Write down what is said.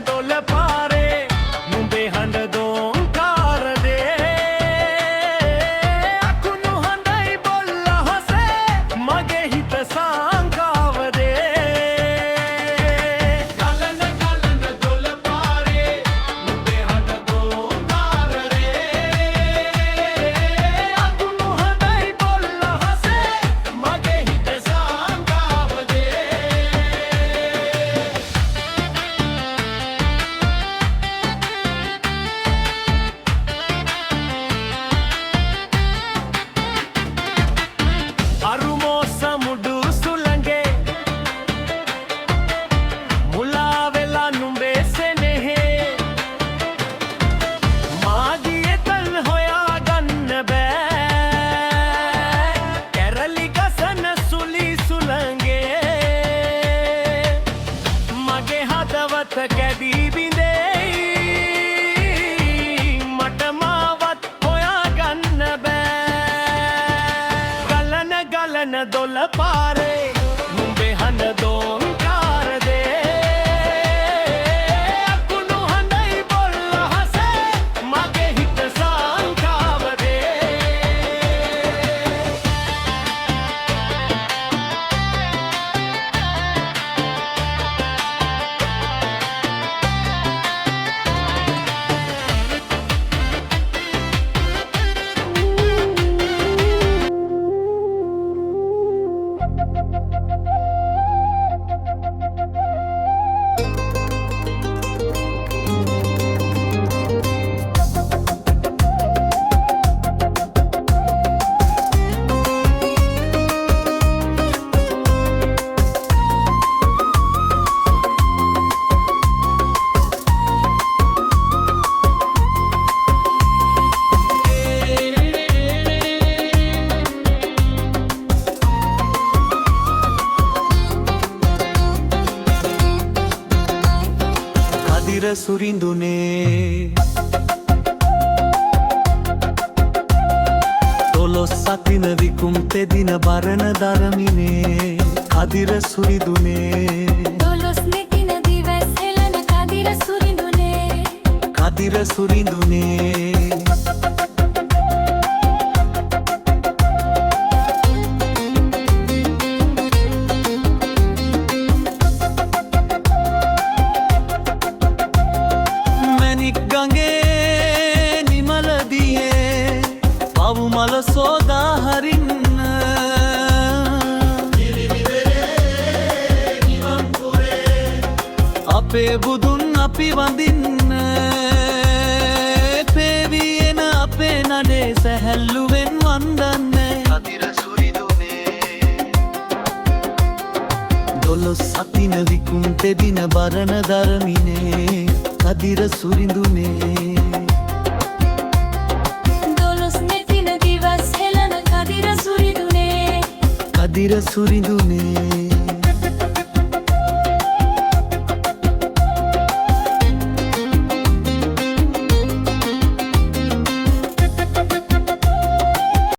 දොළ පාරේ නුඹේ හඬ දෝංකාර දේ අකුණු හඬයි බොල්ල හසේ මගේ හිත සංකාව දේ ගලන ගලන දොළ පාරේ නුඹේ හඬ දෝංකාර දේ අකුණු හඬයි බොල්ල හසේ මගේ හිත සංකාව දේ අරුමෝ සමුඩු සුළඟේ මුලා වෙලා නුඹේ සෙනෙහේ මාගියේ තල් හොයා ගන්න බෑ කැරලි ගසන සුලි සුළඟේ මගේ හදවත කැඩී බිඳෙයි මට මාවත් හොයා ගන්න බෑ ගලන ගලන දොළ පාරේ නුඹේ හඬ දෝංකාර දේ අකුණු හඬයි බොල්ල හසේ මගේ හිත සංකාව දේ කදිර සුරිඳුනේ දොළොස් අතින විකුම් තෙදින බරණ දරමිනේ කදිර සුරිඳුනේ දොළොස් නෙතින දිවස් හෙළන කදිර සුරිඳුනේ කදිර සුරිඳුනේ මැණික් ගඟේ නිමල දියේ පවු මල සෝදා හරින්න අපේ බුදුන් අපි වඳින්න පේවී එන අපේ නඩේ සැහැල්ලුවෙන් වන්දන්නේ කදිර සුරිඳුනේ දොළොස් අතින විකුම් තෙදින බරණ දරමිනේ කදිර සුරිඳුනේ දොළොස් නෙතින දිවස් හෙළන කදිර සුරිඳුනේ කදිර සුරිඳුනේ